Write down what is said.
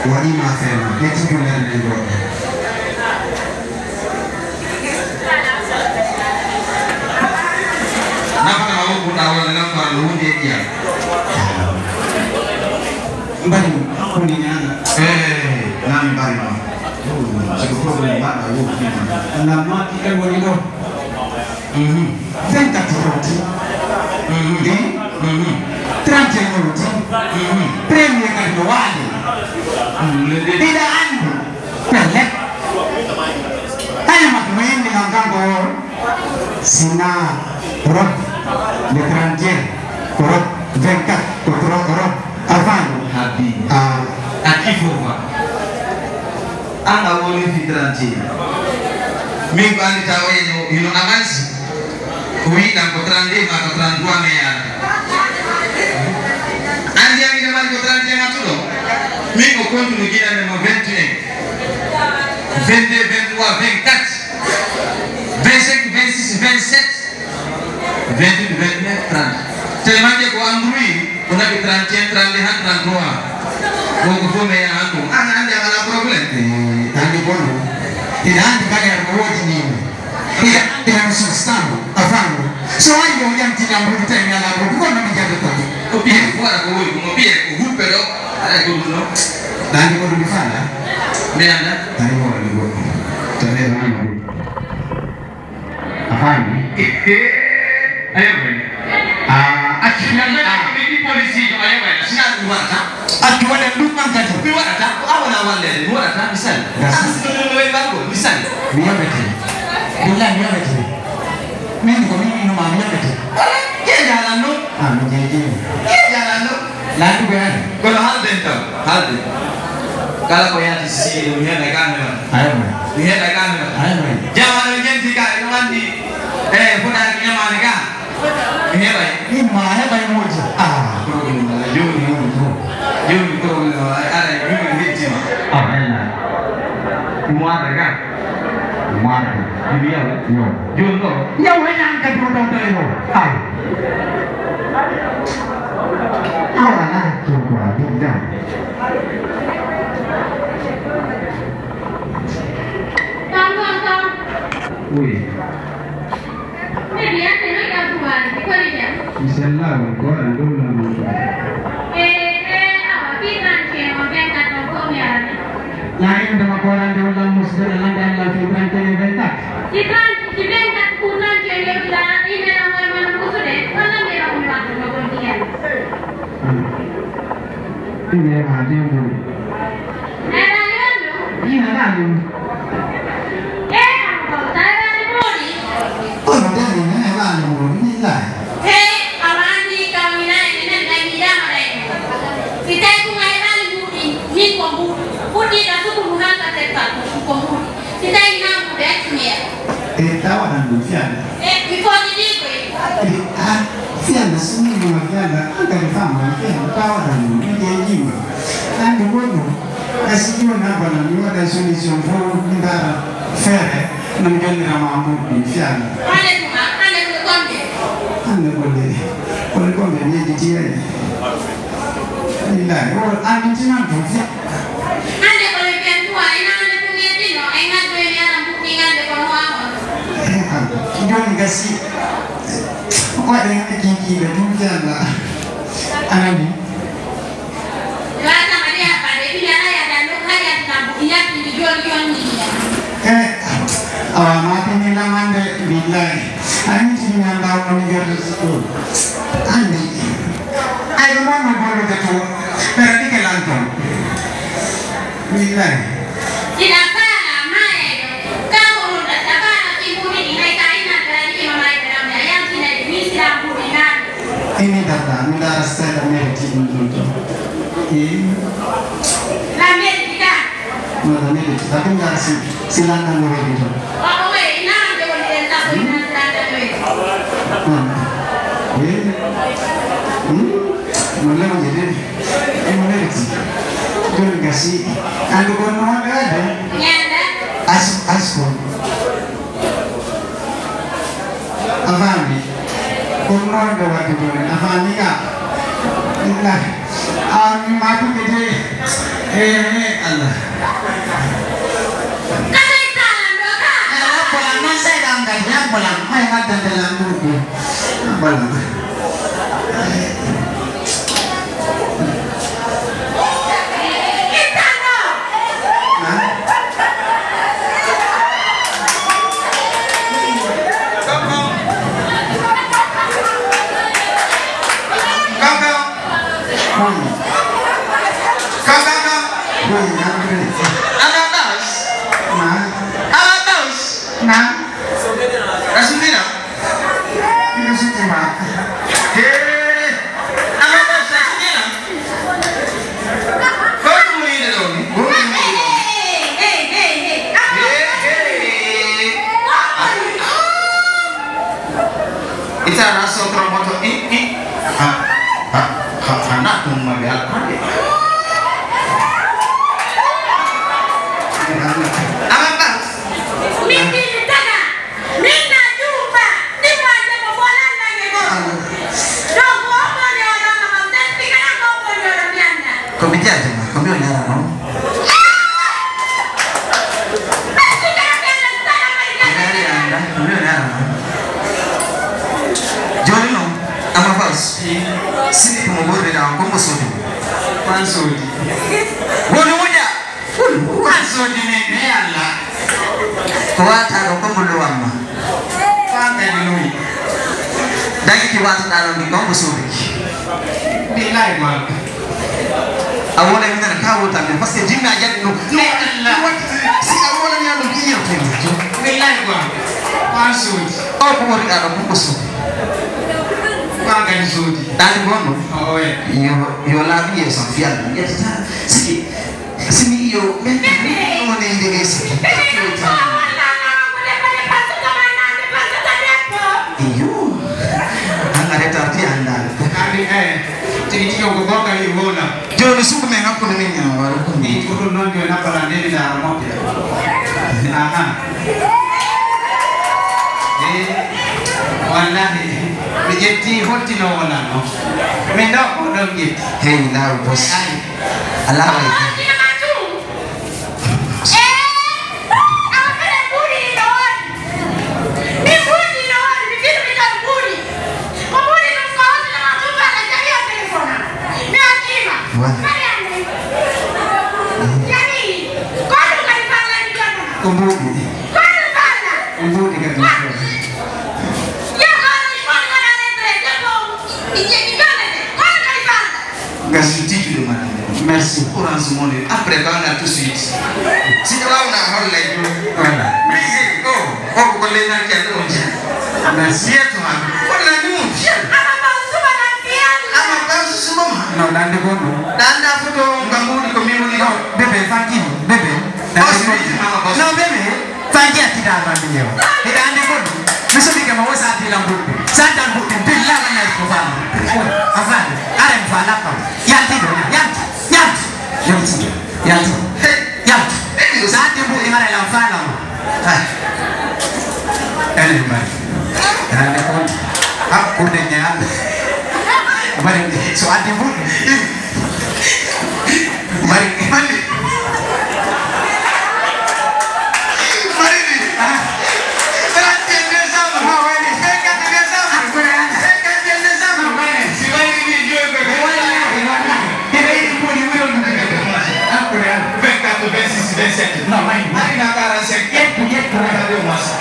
wani ma fema keti kuna nendo napa na mawu kuna wala napa luhunde dia mbali kundi nyana nami mbali ma siko problem bana wo na maki ego nido venta turuti 30 minuti premio carnevale tidak anu pelek tanya makumen dengan kantor sina rot lekranjer rot vengkat rot avan habi akifova anga woni fitranjer mimi bali tawe ino amansi kuida kotrande makotranduwa meya andi yangi mali kotrande ngatulo mimi kontu ngina ne mo 21 22 23 24 25 26 27 28 29 30 tellement que kwa ngui kuna ki 31 32 33 ngo kufume ya hapo andi ana problem andi bono tidak andi kaya reward ni tidak substansi afango so ayo yang tidak perlu tanya lalu bukan menjadi tadi kopi buat aku kopi aku pero ada dulu dan di mana di sana beana tadi mau di gua tadi mana afango ayo akhirnya ini polisi ayo sina dua tak aku ada lupa kan dua tak awal dua tak bisa sebelum baru bisa biar betul bila biar betul mimi ko mimi no mami betul ke jalan no menjadi ke jalan no lalu kan kalau hal dentro kalau kau yang di sini dunia dagang ayo dunia dagang ayo jangan menjadi kaya mandi pun akhirnya mana kan ini baik ini mana baik moja Juni kalau ada Juni hiji mah enak muat kan muat dia yo Juni tu yang enak kan produk tu yo awak nak cuba tidak tang wih dia tengok kawan ikut dia insyaallah kau ada dulu lain dengan koran di dalam muslim dan dalam fitran terbentak. Fitran kunan jadi bilang ini nama mana musuh deh, mana mereka pulang ke Malaysia. Ini ada yang dulu. Ada yang dulu. Ini ada dulu. Kalau saya ada bodi. Oh, ada ini ada dulu ini lah. Awak ni kami ni lagi dah mereka. Kita itu ngajar bodi, ni kombu. Budi dah tu bukan kata kombu. Kita ini nak buat ni. Tahu dan bukan. Before ni fianda sini mwa fianda dari fama fianda tahu dan dia jiwa. Dan dulu kasih na bana ni ada solution for ndara fere namjani ramamu fianda. Ane konde ni jitia. Ila or antina bukan. Jangan kasih apa yang tinggi betul lah, ane. Lada mana apa? Dia bilang ada luka yang dia dijual ni. Awak mati ni nama dia bilang, ane sini yang tahu ni dia tu. Ane, ayo mana boleh tu? Berarti kelantan. Bilang. Tidak. Ini data, mudah rasa Amerika dulu. Amerika. Mudah Amerika, tapi nggak silangan Amerika. Oh, ini ada orang tak punya silangan Amerika. Mulai jadi Amerika. Jangan kasih. Anda pun mau ada? Ada. Asko. Apa ni? Kumpulan dua tu, apa ni kah? Inilah, mati kerja Allah. Merci pour un moment. Après, on a tout de suite. Si tu vas, on a un like. Voilà. Oh, vous voulez dire qu'il y a un merci à toi. On a nous. Non, dans le bon. Dans la photo, on va mourir comme il dit. Bébé, Fanki, bébé. Non, bébé. Fanki a tiré à la vidéo. Et dans le bon. Mais ce qui est moi, ça a tiré en boucle. Ça a tiré en boucle. Puis là, on a une fois. Enfin, allez, voilà. Yanti, yanti. Yanti. Saat ibu ingat dalam film. Elemen. Ada pun. Aku dengar. Mari saat ibu. Mari. No, mari nak arah sekejap, cadê o massa?